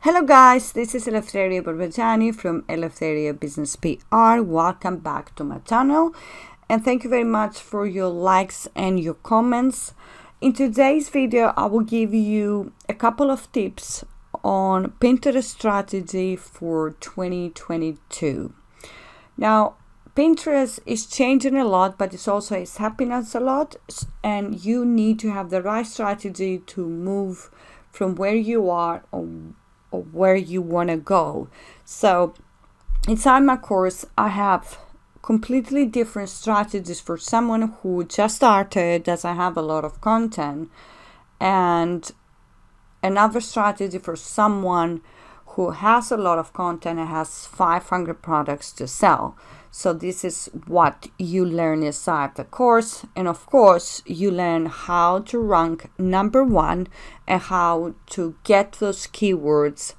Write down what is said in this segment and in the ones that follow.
Hello guys, this is Eleftheria Barbagianni from Eleftheria Business PR. Welcome back to my channel and thank you very much for your likes and your comments. In today's video, I will give you a couple of tips on Pinterest strategy for 2022. Now, Pinterest is changing a lot, but it's also helping us a lot, and you need to have the right strategy to move from where you are or where you want to go. So inside my course, I have completely different strategies for someone who just started, doesn't have a lot of content, and another strategy for someone who has a lot of content and has 500 products to sell. So this is what you learn inside the course, and of course you learn how to rank number one and how to get those keywords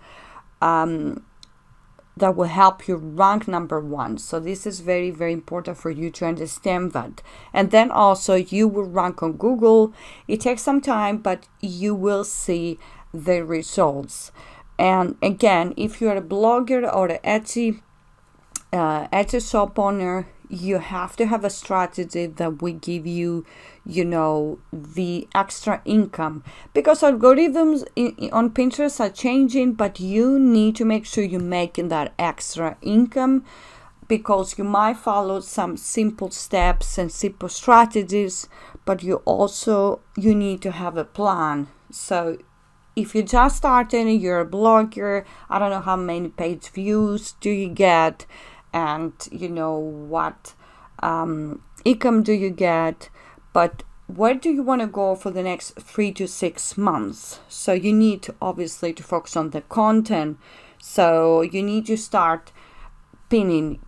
that will help you rank number one. So this is very, very important for you to understand that. And then also you will rank on Google. It takes some time, but you will see the results. And again, if you're a blogger or an Etsy shop owner, you have to have a strategy that will give you, the extra income, because algorithms on Pinterest are changing, but you need to make sure you're making that extra income, because you might follow some simple steps and simple strategies, but you need to have a plan. So if you just started and you're a blogger, I don't know how many page views do you get, and what income do you get, but where do you want to go for the next 3 to 6 months? So you need to obviously to focus on the content. So you need to start pinning,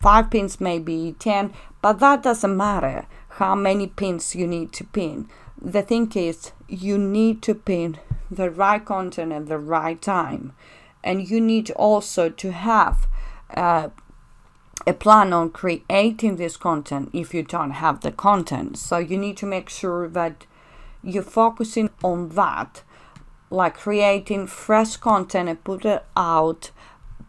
5 pins, maybe 10, but that doesn't matter how many pins you need to pin. The thing is, you need to pin the right content at the right time. And you need also to have a plan on creating this content if you don't have the content. So you need to make sure that you're focusing on that, like creating fresh content and put it out,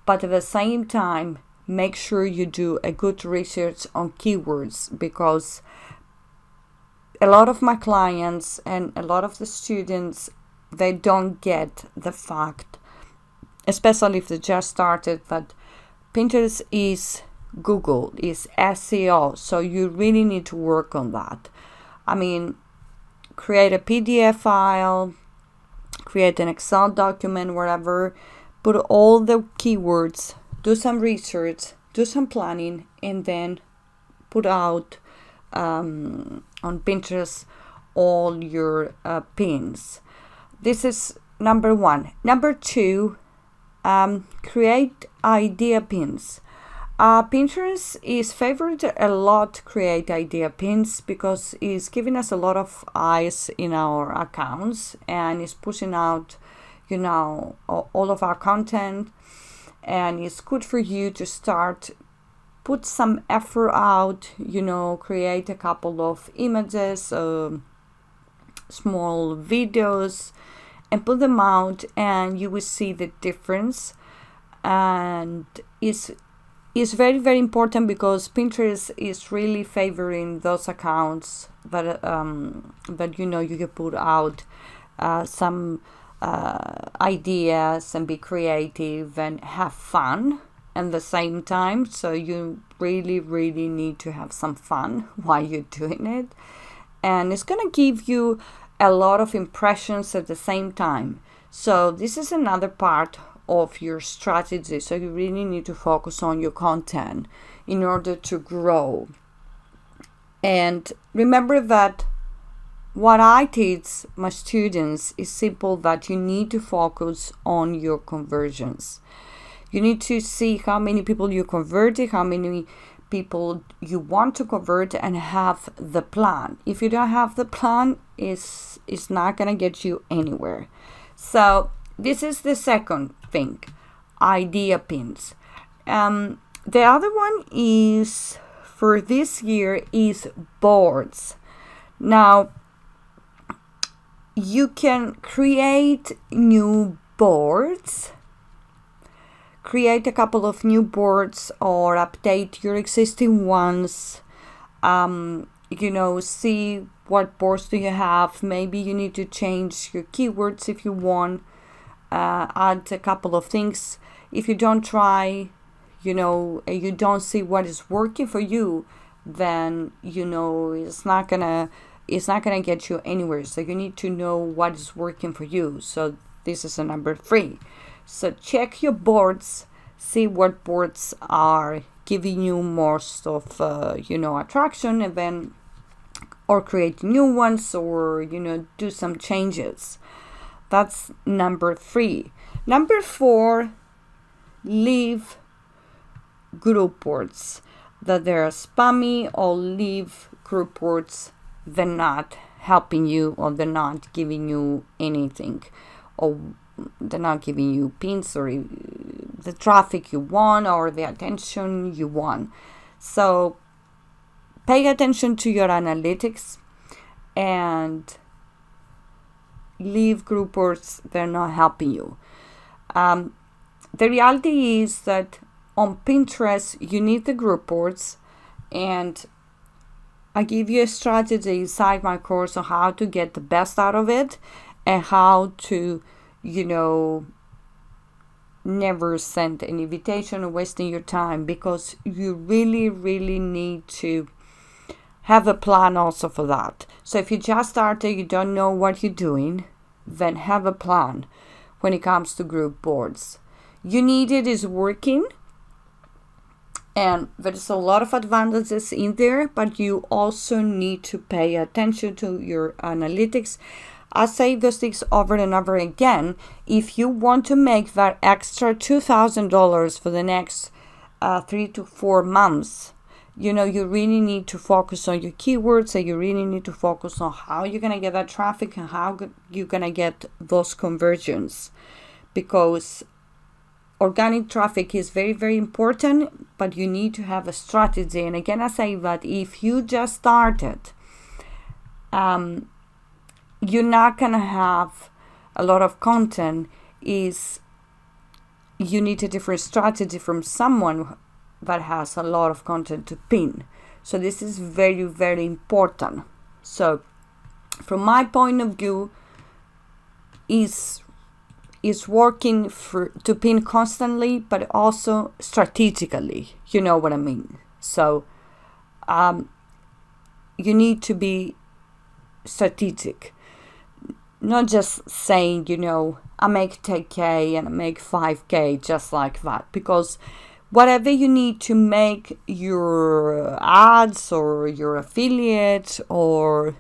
but at the same time, make sure you do a good research on keywords, because a lot of my clients and a lot of the students, they don't get the fact, especially if they just started, that Pinterest is Google, is SEO. So you really need to work on that. I mean, create a PDF file, create an Excel document, whatever, put all the keywords, do some research, do some planning, and then put out on Pinterest all your pins. This is number one. Number two, create idea pins. Pinterest is favored a lot to create idea pins, because it's giving us a lot of eyes in our accounts and it's pushing out, all of our content, and it's good for you to start, put some effort out, create a couple of images, small videos, and put them out, and you will see the difference. And it's very, very important, because Pinterest is really favoring those accounts that you can put out some ideas and be creative and have fun at the same time. So you really, really need to have some fun while you're doing it, and it's gonna give you a lot of impressions at the same time. So this is another part of your strategy. So you really need to focus on your content in order to grow. And remember that what I teach my students is simple, that you need to focus on your conversions. You need to see how many people you converted, how many people you want to convert, and have the plan. If you don't have the plan, it's not gonna get you anywhere. So this is the second thing, idea pins. The other one is, for this year, is boards. Now you can create new boards. Create a couple of new boards or update your existing ones. See what boards do you have. Maybe you need to change your keywords if you want. Add a couple of things. If you don't try, you don't see what is working for you, then it's not gonna get you anywhere. So you need to know what is working for you. So this is a number 3. So check your boards, see what boards are giving you most of attraction, and then or create new ones, or do some changes. That's number 3. Number 4, leave group boards that they're spammy, or leave group boards they're not helping you, or they're not giving you anything, or they're not giving you pins or the traffic you want or the attention you want. So pay attention to your analytics and leave group boards that are not helping you. The reality is that on Pinterest you need the group boards, and I give you a strategy inside my course on how to get the best out of it, and how to never send an invitation or wasting your time, because you really, really need to have a plan also for that. So if you just started, you don't know what you're doing, then have a plan when it comes to group boards. You need it is working, and there's a lot of advantages in there, but you also need to pay attention to your analytics. I say those things over and over again. If you want to make that extra $2,000 for the next 3 to 4 months, you really need to focus on your keywords, and you really need to focus on how you're going to get that traffic and how you're going to get those conversions, because organic traffic is very, very important, but you need to have a strategy. And again, I say that if you just started, you're not going to have a lot of content. You need a different strategy from someone that has a lot of content to pin. So this is very, very important. So from my point of view, is working to pin constantly, but also strategically. You know what I mean? So you need to be strategic. Not just saying, I make 10K and I make 5K just like that. Because whatever you need to make your ads or your affiliate, or,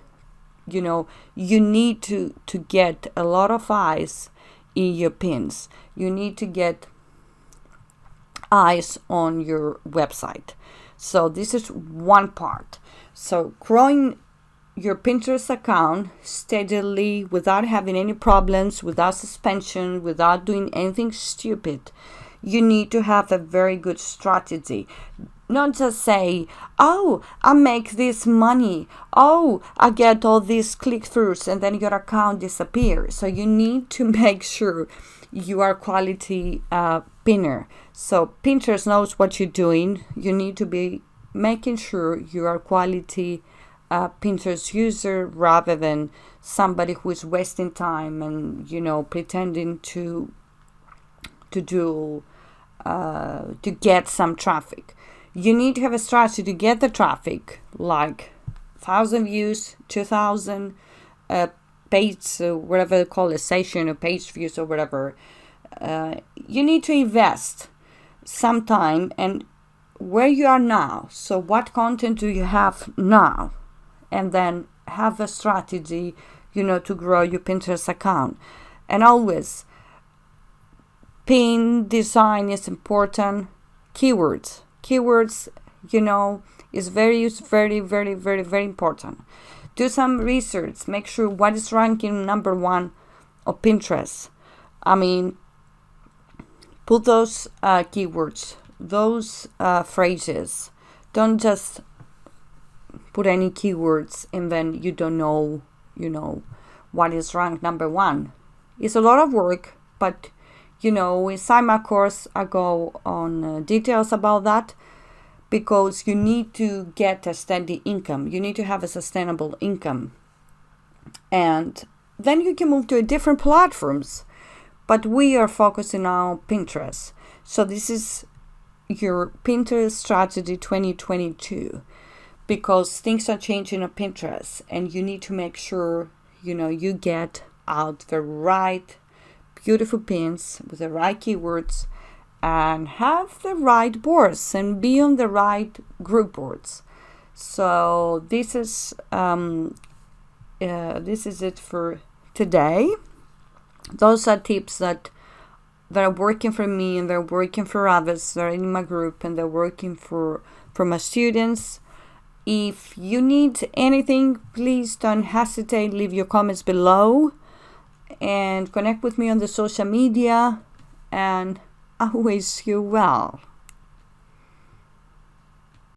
you need to get a lot of eyes in your pins. You need to get eyes on your website. So this is one part. So growing your Pinterest account steadily without having any problems, without suspension, without doing anything stupid, you need to have a very good strategy. Not just say, oh, I make this money, oh, I get all these click-throughs, and then your account disappears. So you need to make sure you are quality pinner. So Pinterest knows what you're doing. You need to be making sure you are quality Pinterest user, rather than somebody who is wasting time and pretending to get some traffic. You need to have a strategy to get the traffic, like 1,000 views, 2,000 page, whatever they call it, session or page views or whatever. You need to invest some time and where you are now. So what content do you have now? And then have a strategy, to grow your Pinterest account. And always, pin design is important. Keywords, is very, very, very, very, very important. Do some research. Make sure what is ranking number 1 of Pinterest. I mean, put those keywords, those phrases. Don't just put any keywords and then you don't know, what is ranked number 1. It's a lot of work. but inside my course I go on details about that, because you need to get a steady income. You need to have a sustainable income, and then you can move to different platforms. But we are focusing on Pinterest. So this is your Pinterest strategy 2022, because things are changing on Pinterest, and you need to make sure you get out the right beautiful pins with the right keywords, and have the right boards, and be on the right group boards. So this is it for today. Those are tips that are working for me, and they're working for others that are in my group, and they're working for my students. If you need anything, please don't hesitate. Leave your comments below and connect with me on the social media, and I wish you well.